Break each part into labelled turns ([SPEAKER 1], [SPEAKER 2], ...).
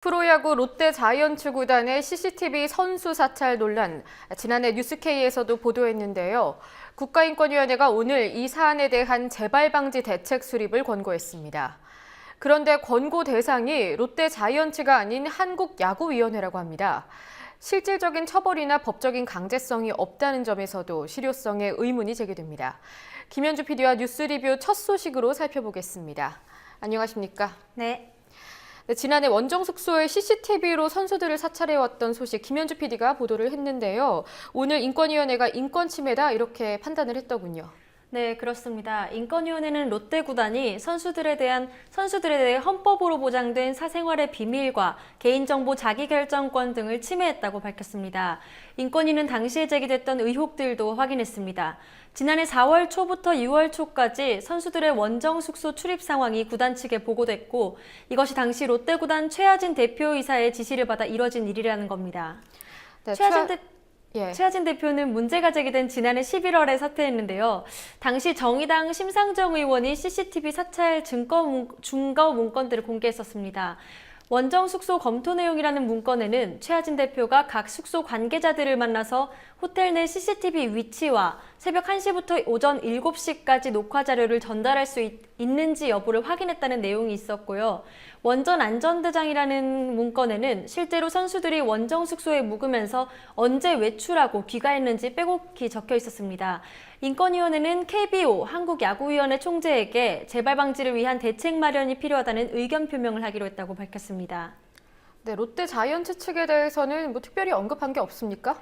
[SPEAKER 1] 프로야구 롯데 자이언츠 구단의 CCTV 선수 사찰 논란, 지난해 뉴스K에서도 보도했는데요. 국가인권위원회가 오늘 이 사안에 대한 재발 방지 대책 수립을 권고했습니다. 그런데 권고 대상이 롯데 자이언츠가 아닌 한국야구위원회라고 합니다. 실질적인 처벌이나 법적인 강제성이 없다는 점에서도 실효성에 의문이 제기됩니다. 김현주 PD와 뉴스 리뷰 첫 소식으로 살펴보겠습니다. 안녕하십니까?
[SPEAKER 2] 네.
[SPEAKER 1] 지난해 원정 숙소에 CCTV로 선수들을 사찰해왔던 소식 김현주 PD가 보도를 했는데요. 오늘 인권위원회가 인권 침해다 이렇게 판단을 했더군요.
[SPEAKER 2] 네, 그렇습니다. 인권위원회는 롯데 구단이 선수들에 대해 헌법으로 보장된 사생활의 비밀과 개인정보 자기결정권 등을 침해했다고 밝혔습니다. 인권위는 당시에 제기됐던 의혹들도 확인했습니다. 지난해 4월 초부터 6월 초까지 선수들의 원정 숙소 출입 상황이 구단 측에 보고됐고, 이것이 당시 롯데 구단 최하진 대표이사의 지시를 받아 이뤄진 일이라는 겁니다.
[SPEAKER 1] 네,
[SPEAKER 2] 최하진 대표는 문제가 제기된 지난해 11월에 사퇴했는데요. 당시 정의당 심상정 의원이 CCTV 사찰 증거 문건들을 공개했었습니다. 원정 숙소 검토 내용이라는 문건에는 최하진 대표가 각 숙소 관계자들을 만나서 호텔 내 CCTV 위치와 새벽 1시부터 오전 7시까지 녹화 자료를 전달할 수 있는지 여부를 확인했다는 내용이 있었고요. 원전 안전대장이라는 문건에는 실제로 선수들이 원정 숙소에 묵으면서 언제 외출하고 귀가했는지 빼곡히 적혀 있었습니다. 인권위원회는 KBO 한국야구위원회 총재에게 재발 방지를 위한 대책 마련이 필요하다는 의견 표명을 하기로 했다고 밝혔습니다.
[SPEAKER 1] 네, 롯데 자이언츠 측에 대해서는 특별히 언급한 게 없습니까?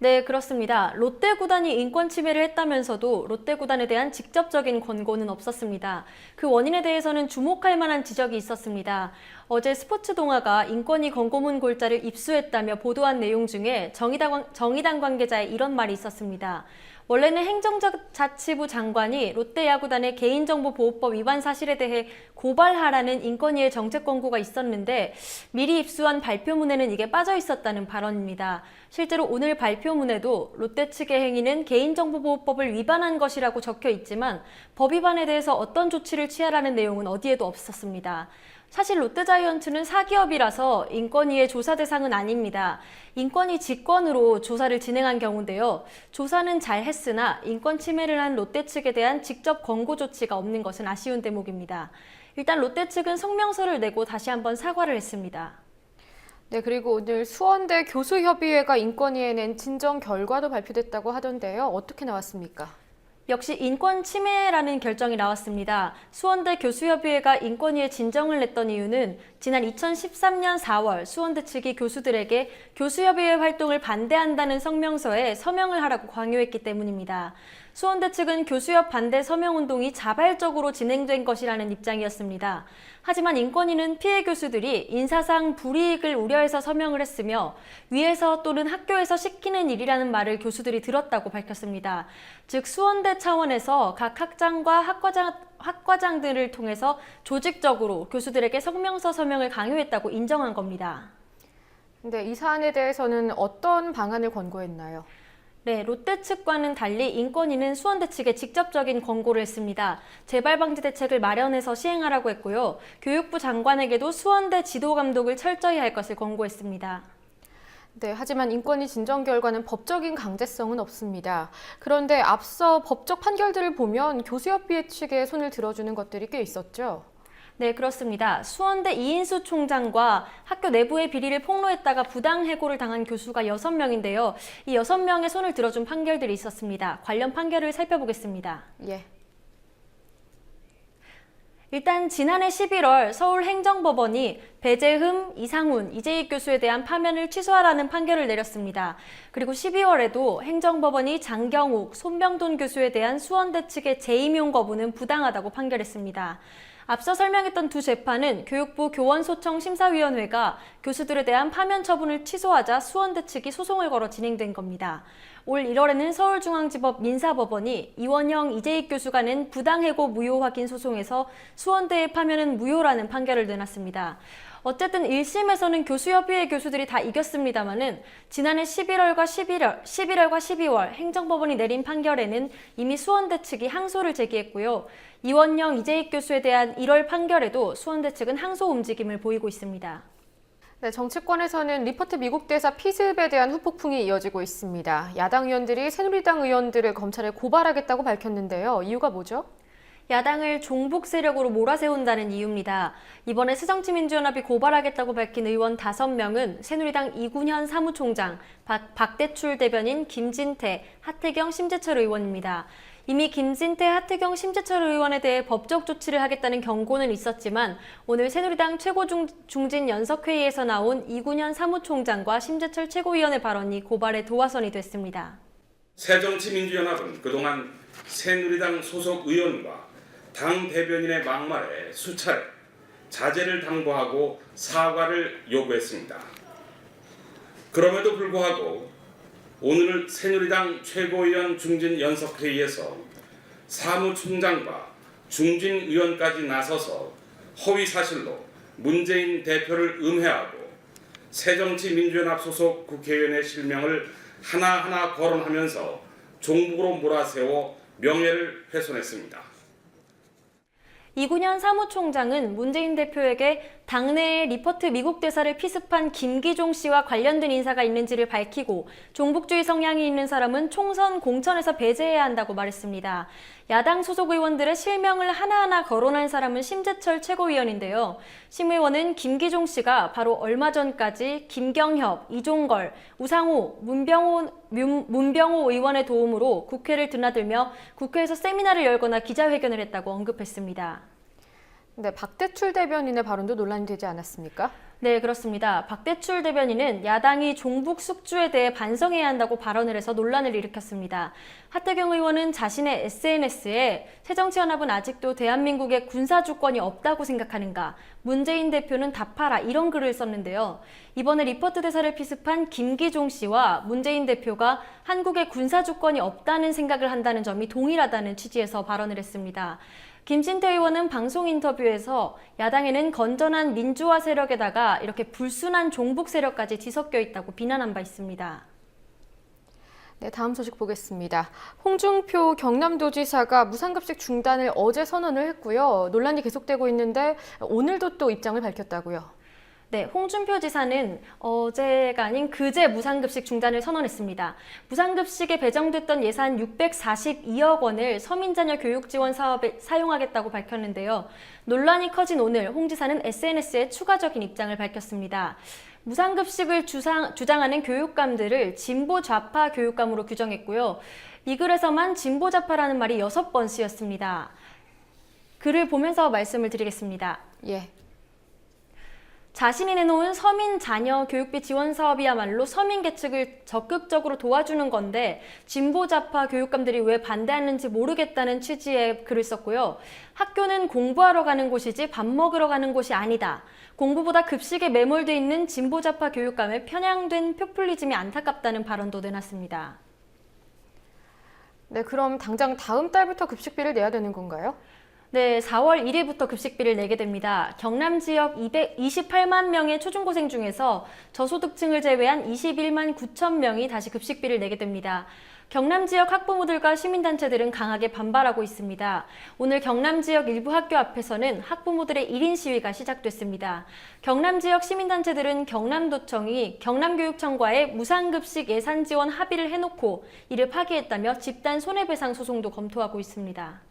[SPEAKER 2] 네, 그렇습니다. 롯데 구단이 인권 침해를 했다면서도 롯데 구단에 대한 직접적인 권고는 없었습니다. 그 원인에 대해서는 주목할 만한 지적이 있었습니다. 어제 스포츠 동아가 인권위 권고문 골자를 입수했다며 보도한 내용 중에 정의당 관계자의 이런 말이 있었습니다. 원래는 행정자치부 장관이 롯데야구단의 개인정보보호법 위반 사실에 대해 고발하라는 인권위의 정책 권고가 있었는데 미리 입수한 발표문에는 이게 빠져 있었다는 발언입니다. 실제로 오늘 발표문에도 롯데 측의 행위는 개인정보보호법을 위반한 것이라고 적혀 있지만 법 위반에 대해서 어떤 조치를 취하라는 내용은 어디에도 없었습니다. 사실 롯데자이언츠는 사기업이라서 인권위의 조사 대상은 아닙니다. 인권위 직권으로 조사를 진행한 경우인데요. 조사는 잘 했으나 인권 침해를 한 롯데 측에 대한 직접 권고 조치가 없는 것은 아쉬운 대목입니다. 일단 롯데 측은 성명서를 내고 다시 한번 사과를 했습니다.
[SPEAKER 1] 네, 그리고 오늘 수원대 교수협의회가 인권위에 낸 진정 결과도 발표됐다고 하던데요. 어떻게 나왔습니까?
[SPEAKER 2] 역시 인권 침해라는 결정이 나왔습니다. 수원대 교수협의회가 인권위에 진정을 냈던 이유는 지난 2013년 4월 수원대 측이 교수들에게 교수협의회 활동을 반대한다는 성명서에 서명을 하라고 강요했기 때문입니다. 수원대 측은 교수협 반대 서명운동이 자발적으로 진행된 것이라는 입장이었습니다. 하지만 인권위는 피해 교수들이 인사상 불이익을 우려해서 서명을 했으며 위에서 또는 학교에서 시키는 일이라는 말을 교수들이 들었다고 밝혔습니다. 즉 수원대 차원에서 각 학장과 학과장들을 통해서 조직적으로 교수들에게 성명서 서명을 강요했다고 인정한 겁니다.
[SPEAKER 1] 근데 이 사안에 대해서는 어떤 방안을 권고했나요?
[SPEAKER 2] 네, 롯데 측과는 달리 인권위는 수원대 측에 직접적인 권고를 했습니다. 재발 방지 대책을 마련해서 시행하라고 했고요. 교육부 장관에게도 수원대 지도 감독을 철저히 할 것을 권고했습니다.
[SPEAKER 1] 네, 하지만 인권위 진정 결과는 법적인 강제성은 없습니다. 그런데 앞서 법적 판결들을 보면 교수협의회 측에 손을 들어주는 것들이 꽤 있었죠?
[SPEAKER 2] 네, 그렇습니다. 수원대 이인수 총장과 학교 내부의 비리를 폭로했다가 부당 해고를 당한 교수가 6명인데요. 이 6명의 손을 들어준 판결들이 있었습니다. 관련 판결을 살펴보겠습니다.
[SPEAKER 1] 예.
[SPEAKER 2] 일단 지난해 11월 서울행정법원이 배재흠, 이상훈, 이재익 교수에 대한 파면을 취소하라는 판결을 내렸습니다. 그리고 12월에도 행정법원이 장경욱, 손병돈 교수에 대한 수원대 측의 재임용 거부는 부당하다고 판결했습니다. 앞서 설명했던 두 재판은 교육부 교원소청심사위원회가 교수들에 대한 파면 처분을 취소하자 수원대 측이 소송을 걸어 진행된 겁니다. 올 1월에는 서울중앙지법 민사법원이 이원영, 이재익 교수가 낸 부당해고 무효 확인 소송에서 수원대의 파면은 무효라는 판결을 내놨습니다. 어쨌든 1심에서는 교수협의회 교수들이 다 이겼습니다만은 지난해 11월과 12월 행정법원이 내린 판결에는 이미 수원대 측이 항소를 제기했고요. 이원영, 이재익 교수에 대한 1월 판결에도 수원대 측은 항소 움직임을 보이고 있습니다.
[SPEAKER 1] 네, 정치권에서는 리퍼트 미국 대사 피습에 대한 후폭풍이 이어지고 있습니다. 야당 의원들이 새누리당 의원들을 검찰에 고발하겠다고 밝혔는데요. 이유가 뭐죠?
[SPEAKER 2] 야당을 종북 세력으로 몰아세운다는 이유입니다. 이번에 새정치민주연합이 고발하겠다고 밝힌 의원 5명은 새누리당 이군현 사무총장, 박대출 대변인 김진태, 하태경, 심재철 의원입니다. 이미 김진태, 하태경, 심재철 의원에 대해 법적 조치를 하겠다는 경고는 있었지만 오늘 새누리당 최고중진 연석회의에서 나온 이군현 사무총장과 심재철 최고위원의 발언이 고발의 도화선이 됐습니다.
[SPEAKER 3] 새정치민주연합은 그동안 새누리당 소속 의원과 당 대변인의 막말에 수차례 자제를 당부하고 사과를 요구했습니다. 그럼에도 불구하고 오늘 새누리당 최고위원 중진 연석회의에서 사무총장과 중진 의원까지 나서서 허위 사실로 문재인 대표를 음해하고 새정치민주연합 소속 국회의원의 실명을 하나하나 거론하면서 종북으로 몰아세워 명예를 훼손했습니다.
[SPEAKER 2] 이군현 사무총장은 문재인 대표에게 당내에 리퍼트 미국 대사를 피습한 김기종 씨와 관련된 인사가 있는지를 밝히고 종북주의 성향이 있는 사람은 총선 공천에서 배제해야 한다고 말했습니다. 야당 소속 의원들의 실명을 하나하나 거론한 사람은 심재철 최고위원인데요. 심 의원은 김기종 씨가 바로 얼마 전까지 김경협, 이종걸, 우상호, 문병호 의원의 도움으로 국회를 드나들며 국회에서 세미나를 열거나 기자회견을 했다고 언급했습니다.
[SPEAKER 1] 네, 박대출 대변인의 발언도 논란이 되지 않았습니까?
[SPEAKER 2] 네, 그렇습니다. 박대출 대변인은 야당이 종북 숙주에 대해 반성해야 한다고 발언을 해서 논란을 일으켰습니다. 하태경 의원은 자신의 SNS에 새정치연합은 아직도 대한민국에 군사주권이 없다고 생각하는가? 문재인 대표는 답하라 이런 글을 썼는데요. 이번에 리퍼트 대사를 피습한 김기종 씨와 문재인 대표가 한국에 군사주권이 없다는 생각을 한다는 점이 동일하다는 취지에서 발언을 했습니다. 김진태 의원은 방송 인터뷰에서 야당에는 건전한 민주화 세력에다가 이렇게 불순한 종북 세력까지 뒤섞여 있다고 비난한 바 있습니다.
[SPEAKER 1] 네, 다음 소식 보겠습니다. 홍준표 경남도지사가 무상급식 중단을 어제 선언을 했고요. 논란이 계속되고 있는데 오늘도 또 입장을 밝혔다고요.
[SPEAKER 2] 네, 홍준표 지사는 어제가 아닌 그제 무상급식 중단을 선언했습니다. 무상급식에 배정됐던 예산 642억 원을 서민자녀 교육 지원 사업에 사용하겠다고 밝혔는데요. 논란이 커진 오늘 홍 지사는 SNS에 추가적인 입장을 밝혔습니다. 무상급식을 주장하는 교육감들을 진보 좌파 교육감으로 규정했고요. 이 글에서만 진보 좌파라는 말이 6번 쓰였습니다. 글을 보면서 말씀을 드리겠습니다.
[SPEAKER 1] 예.
[SPEAKER 2] 자신이 내놓은 서민 자녀 교육비 지원 사업이야말로 서민 계층을 적극적으로 도와주는 건데 진보 좌파 교육감들이 왜 반대하는지 모르겠다는 취지의 글을 썼고요. 학교는 공부하러 가는 곳이지 밥 먹으러 가는 곳이 아니다. 공부보다 급식에 매몰돼 있는 진보 좌파 교육감의 편향된 포퓰리즘이 안타깝다는 발언도 내놨습니다.
[SPEAKER 1] 네, 그럼 당장 다음 달부터 급식비를 내야 되는 건가요?
[SPEAKER 2] 네, 4월 1일부터 급식비를 내게 됩니다. 경남 지역 228만 명의 초중고생 중에서 저소득층을 제외한 21만 9천 명이 다시 급식비를 내게 됩니다. 경남 지역 학부모들과 시민단체들은 강하게 반발하고 있습니다. 오늘 경남 지역 일부 학교 앞에서는 학부모들의 1인 시위가 시작됐습니다. 경남 지역 시민단체들은 경남도청이 경남교육청과의 무상급식 예산 지원 합의를 해놓고 이를 파기했다며 집단 손해배상 소송도 검토하고 있습니다.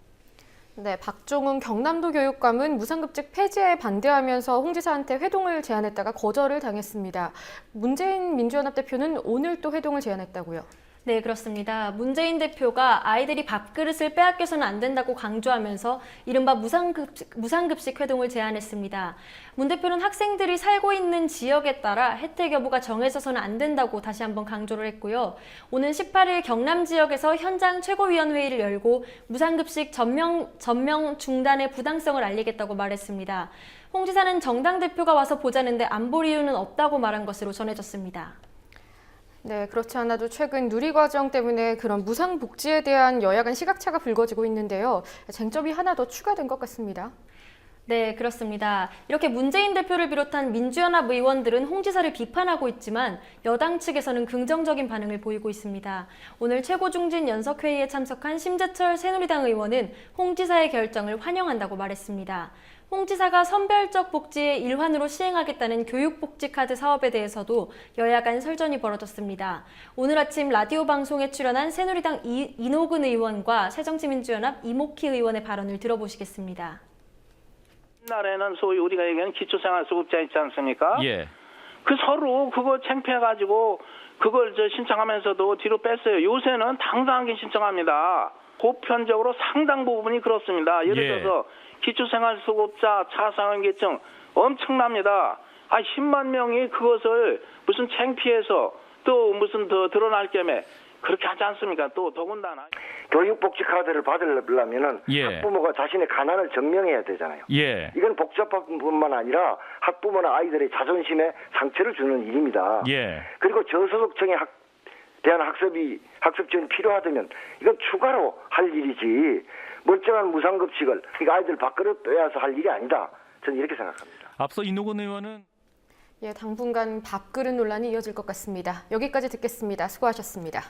[SPEAKER 1] 네, 박종훈 경남도 교육감은 무상급식 폐지에 반대하면서 홍 지사한테 회동을 제안했다가 거절을 당했습니다. 문재인 민주연합 대표는 오늘 또 회동을 제안했다고요.
[SPEAKER 2] 네, 그렇습니다. 문재인 대표가 아이들이 밥그릇을 빼앗겨서는 안 된다고 강조하면서 이른바 무상급식 회동을 제안했습니다. 문 대표는 학생들이 살고 있는 지역에 따라 혜택 여부가 정해져서는 안 된다고 다시 한번 강조를 했고요. 오는 18일 경남 지역에서 현장 최고위원회의를 열고 무상급식 전면 중단의 부당성을 알리겠다고 말했습니다. 홍 지사는 정당 대표가 와서 보자는데 안 볼 이유는 없다고 말한 것으로 전해졌습니다.
[SPEAKER 1] 네, 그렇지 않아도 최근 누리과정 때문에 그런 무상복지에 대한 여야 간 시각차가 불거지고 있는데요. 쟁점이 하나 더 추가된 것 같습니다.
[SPEAKER 2] 네, 그렇습니다. 이렇게 문재인 대표를 비롯한 민주연합 의원들은 홍 지사를 비판하고 있지만 여당 측에서는 긍정적인 반응을 보이고 있습니다. 오늘 최고중진 연석회의에 참석한 심재철 새누리당 의원은 홍 지사의 결정을 환영한다고 말했습니다. 홍 지사가 선별적 복지의 일환으로 시행하겠다는 교육복지카드 사업에 대해서도 여야 간 설전이 벌어졌습니다. 오늘 아침 라디오 방송에 출연한 새누리당 이노근 의원과 새정치민주연합 이목희 의원의 발언을 들어보시겠습니다.
[SPEAKER 4] 옛날에는 소위 우리가 얘기하는 기초생활수급자 있지 않습니까?
[SPEAKER 5] 예.
[SPEAKER 4] 그 서로 그거 창피해가지고 그걸 신청하면서도 뒤로 뺐어요. 요새는 당당하게 신청합니다. 보편적으로 상당 부분이 그렇습니다. 예를
[SPEAKER 5] 예.
[SPEAKER 4] 들어서 기초생활수급자, 차상위계층 엄청납니다. 10만 명이 그것을 무슨 창피해서 또 무슨 더 드러날 겸에 그렇게 하지 않습니까? 또 더군다나
[SPEAKER 6] 교육복지 카드를 받으려면은
[SPEAKER 5] 예.
[SPEAKER 6] 학부모가 자신의 가난을 증명해야 되잖아요.
[SPEAKER 5] 예.
[SPEAKER 6] 이건 복잡한 뿐만 아니라 학부모나 아이들의 자존심에 상처를 주는 일입니다.
[SPEAKER 5] 예.
[SPEAKER 6] 그리고 저소득층에 대한 학습 지원이 필요하다면 이건 추가로 할 일이지 멀쩡한 무상급식을 아이들 밥그릇 빼앗아 할 일이 아니다. 저는 이렇게 생각합니다.
[SPEAKER 5] 앞서 이노근 의원은
[SPEAKER 1] 예, 당분간 밥그릇 논란이 이어질 것 같습니다. 여기까지 듣겠습니다. 수고하셨습니다.